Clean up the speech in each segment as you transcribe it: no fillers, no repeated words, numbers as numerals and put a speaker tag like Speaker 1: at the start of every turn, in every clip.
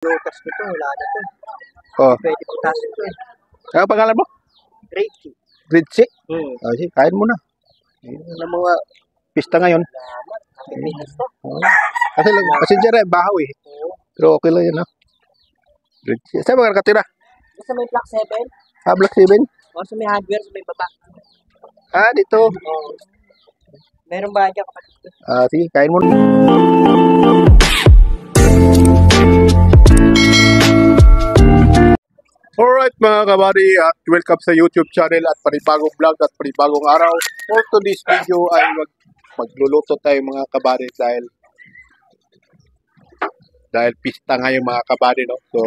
Speaker 1: Lutas ko to, wala na to.
Speaker 2: Oh.
Speaker 1: Pwede pagtasin to eh.
Speaker 2: Ano pangalan mo?
Speaker 1: Reiki.
Speaker 2: Ritzy?
Speaker 1: Hmm.
Speaker 2: Oh, sige, kain mo na. Yun ang mga pista ngayon.
Speaker 1: Salamat. Pilitas to.
Speaker 2: Oh. Kasi dyan bahaw eh.
Speaker 1: Oo.
Speaker 2: Pero okay lang yan ha. Ritzy. Saan ba nakatira?
Speaker 1: Sa may Block 7.
Speaker 2: Block 7?
Speaker 1: O sa may hardware, sa may baba.
Speaker 2: Dito.
Speaker 1: Oo. Meron ba dyan kapatid ko?
Speaker 2: Sige, kain mo na. Alright mga kabady, at welcome sa YouTube channel at panibagong vlog at panibagong araw. For today's video ay magluluto tayo mga kabady dahil pista ngayon mga kabady, no? So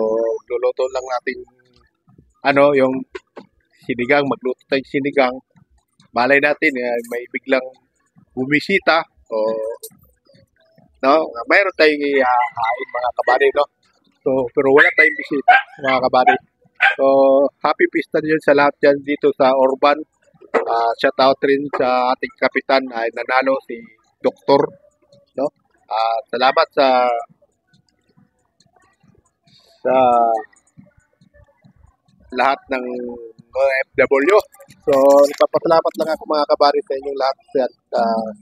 Speaker 2: luluto lang natin yung sinigang, magluto tayong sinigang. Malay natin may biglang bumisita o mayroon tayong ihahain mga kabady, no? So pero wala tayong bisita mga kabady. So, happy pista din sa lahat yan dito sa Orban. Shout out rin sa ating kapitan ay nanalo si Doktor. No? Salamat sa lahat ng OFW. So, nagpapasalamat lang ako mga kabari sa inyong lahat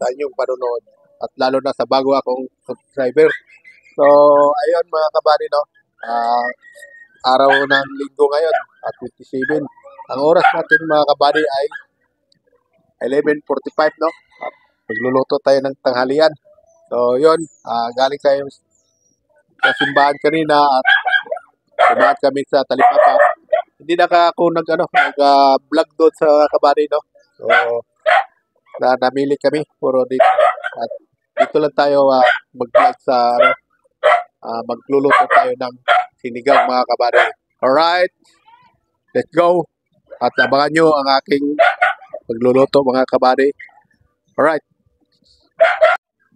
Speaker 2: sa inyong panonood at lalo na sa bago akong subscriber. So, ayun mga kabari, no? Araw ng linggo ngayon at 27. Ang oras natin mga kabady ay 11:45, no? At magluluto tayo ng tanghalian. So, yun. Galing tayo sa simbahan kanina at sumahat kami sa Talipapa. Hindi ako nag-vlog doon sa kabady, no? So, namili kami puro dito. At dito lang tayo mag-vlog sa magluluto tayo ng sinigang mga kabady. Alright, let's go. At abangan nyo ang aking magluluto mga kabady. Alright.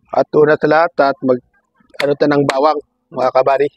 Speaker 2: At una sa lahat at tayo ng bawang mga kabady.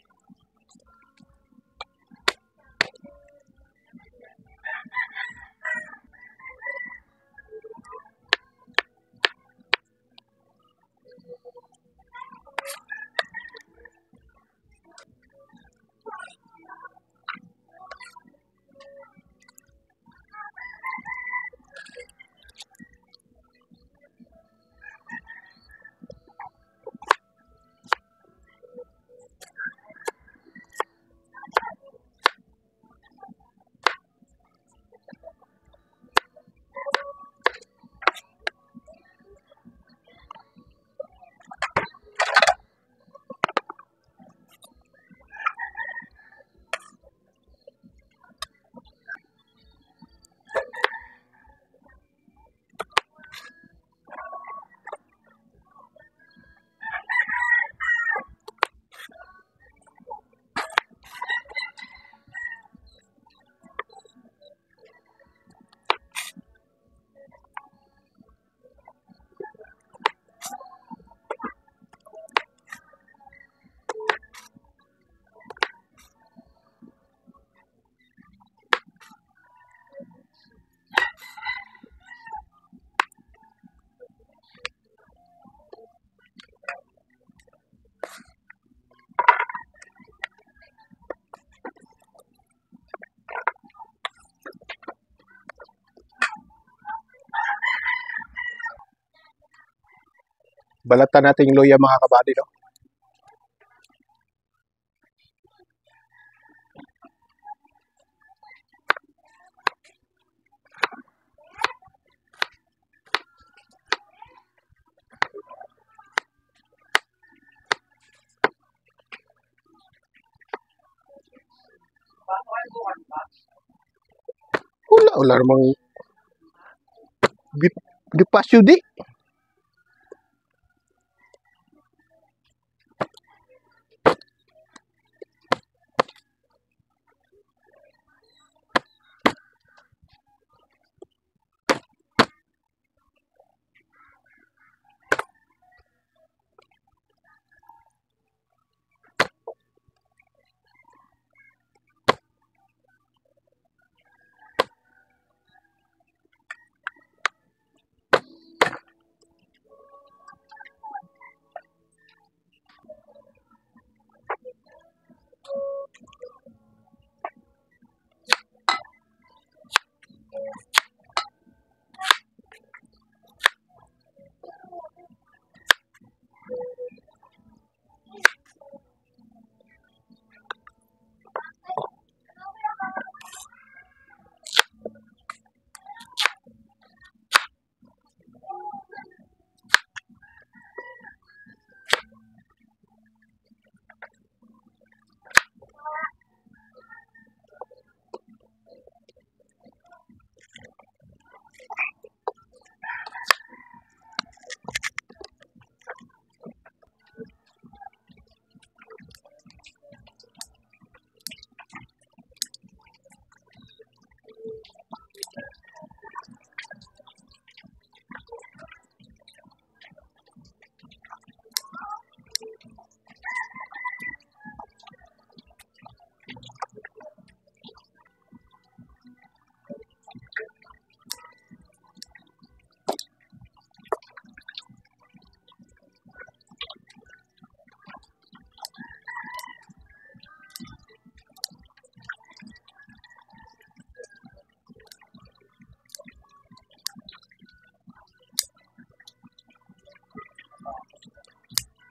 Speaker 2: Balatan natin yung luya mga kabady, no? Wala namang di pasyo di.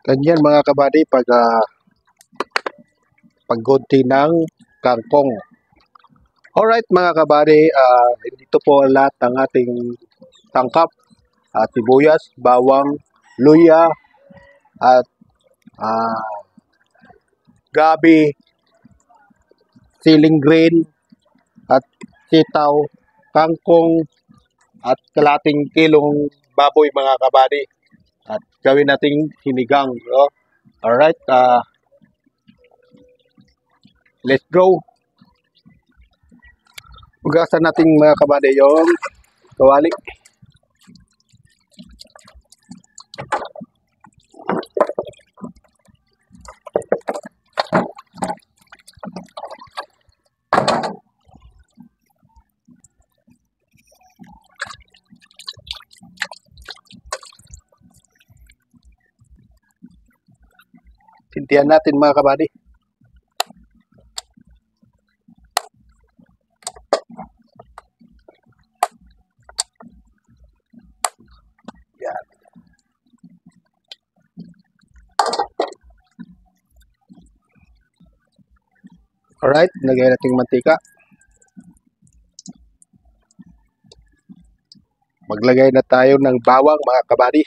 Speaker 2: Ganyan mga kabady paggunti ng kangkong. Alright mga kabady, dito po lahat ng ating tangkap, sibuyas, bawang, luya, at gabi, siling green, at sitaw, kangkong, at kalating kilong baboy mga kabady. At gawin nating sinigang. No? Alright, let's go. Ugasan natin mga kabady yung kawali. Sintihan natin mga kabady. Yan. Alright, lagay natin mantika. Maglagay na tayo ng bawang mga kabady.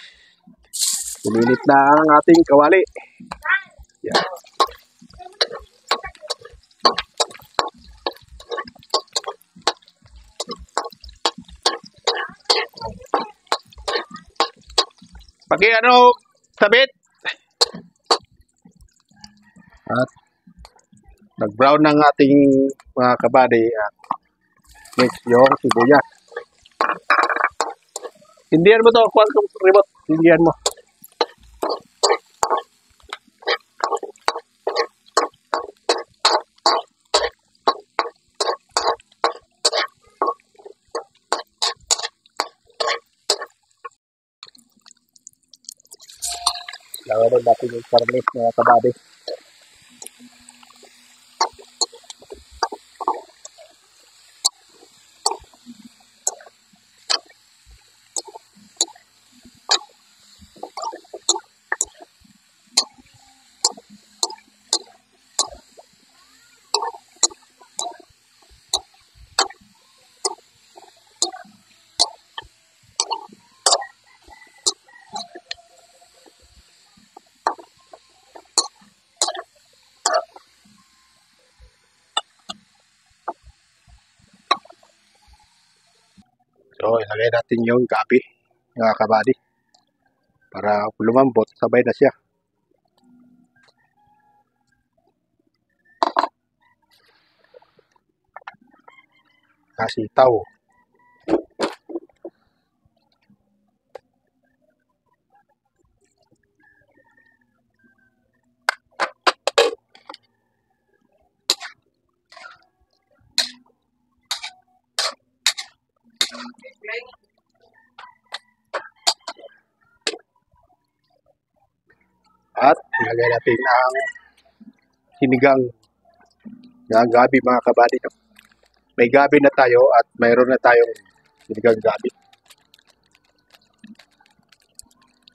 Speaker 2: Uminit na ang ating kawali. Yan. Pag sabit. At nag-brown ng ating mga kabady at mix yung sibuyas. Hindihan mo to, quantum remote. Hindihan mo. Lawanan natin yung karnes mga kabady. So, ilagay natin yung gabi, mga kabady. Para lumambot, sabay na siya. Sitaw. At ilagay natin ang sinigang na gabi mga kabady. May gabi na tayo at mayroon na tayong sinigang gabi.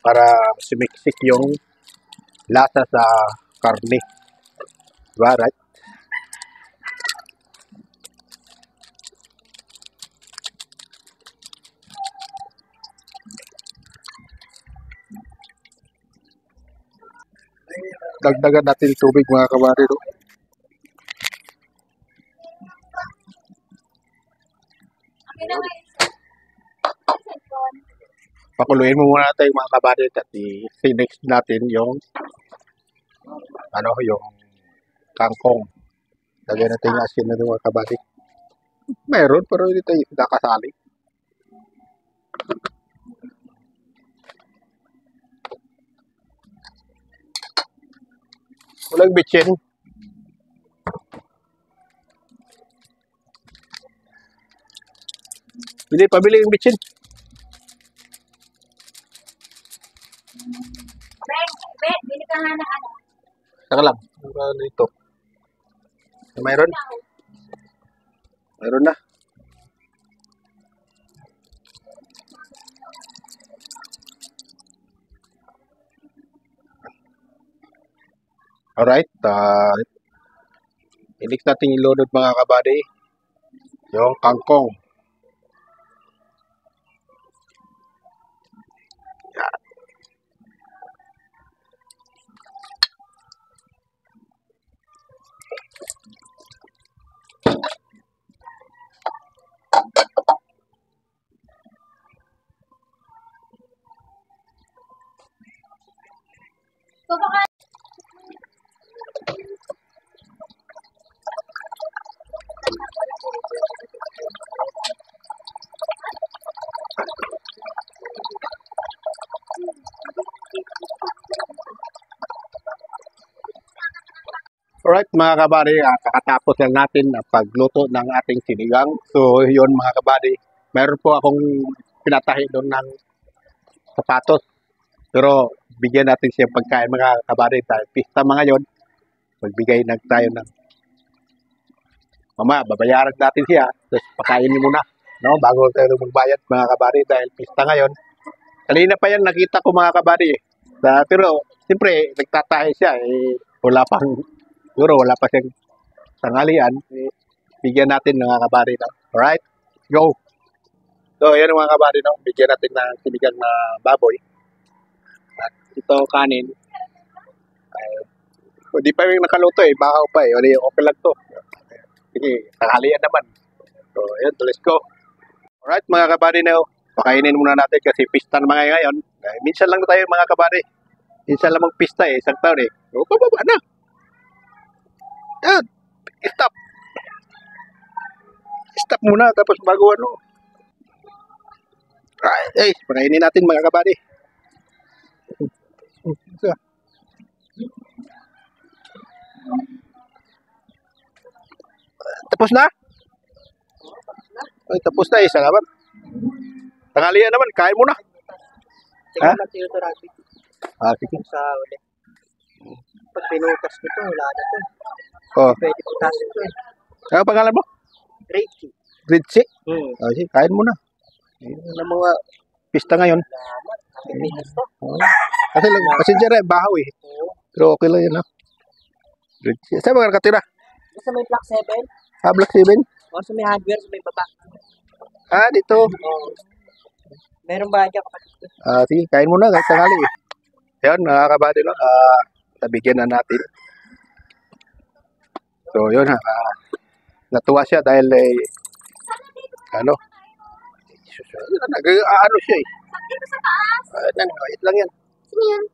Speaker 2: Para sumiksik yung lasa sa karne. Diba, right? Dagdagan natin tubig mga kabady. No? Pakuluin mo muna natin mga kabady at i-sinix natin yung yung kangkong. Lagyan natin yung asin na mga kabady. Mayroon pero hindi tayo nakasali. Walang bitsin. Pabili yung bitsin.
Speaker 3: Bili ka nga ng ano.
Speaker 2: Saka lang. Dito. Mayroon? Mayroon na. Alright, ilik natin ilunod mga kabady. Yung kangkong. Alright mga kabady, kakatapos lang natin ang pagluto ng ating sinigang. So yun mga kabady, mayroon po akong pinatahi doon ng sapatos. Pero bigyan natin siya pagkain mga kabady dahil pista mga yon. Magbigay na tayo ng mama, babayaran natin siya. Tapos pakainin muna, no? Bago tayo magbayad mga kabady dahil pista ngayon. Kanina pa yan nakita ko mga kabady. Pero siyempre nagtatahi siya, wala pa siyang tanghalian. Bigyan natin mga kabady, no? Alright, go! So yan mga kabady, no? Bigyan natin ng sinigang na baboy. At ito kanin. Hindi pa yung nakaluto bahaw pa okay lang to. Sige, tanghalian naman. So yun, let's go. Alright mga kabady, no? Pakainin muna natin kasi pista na mga ngayon. Minsan lang tayo mga kabady. Minsan lang magpista isang taon pababa na. Yan. Stop. Stop muna tapos bago ano. Right, pakainin natin mga kabady. Tapos na? Ay, tapos na salamat. Tanghalian naman, kain muna.
Speaker 1: Tingnan
Speaker 2: Ha?
Speaker 1: natin ito, Rabi.
Speaker 2: Sige.
Speaker 1: Sa uli. Pag pinutas nito, wala na to.
Speaker 2: Oh,
Speaker 1: Pwede putasin to
Speaker 2: ano pangalan mo?
Speaker 1: Reiki.
Speaker 2: Ritzy.
Speaker 1: Hmm.
Speaker 2: Kain muna. Yun ang mga pista ngayon.
Speaker 1: Salamat. Pilipinas to.
Speaker 2: Kasi dyan bahaw
Speaker 1: Oo.
Speaker 2: Pero okay lang yan, ha? Ritzy. Saan ba nakatira?
Speaker 1: Sa may Block 7.
Speaker 2: Block 7?
Speaker 1: O sa may hardware, sa may baba.
Speaker 2: Dito.
Speaker 1: Oo. Meron ba dyan kapatid ko?
Speaker 2: Sige, kain muna kahit tanghali. Yan, mga kabady, no? Nabigyan na natin. So, yun, natuwa siya dahil, ano siya
Speaker 3: Dito sa taas.
Speaker 2: wait lang yan.
Speaker 3: Sino yan?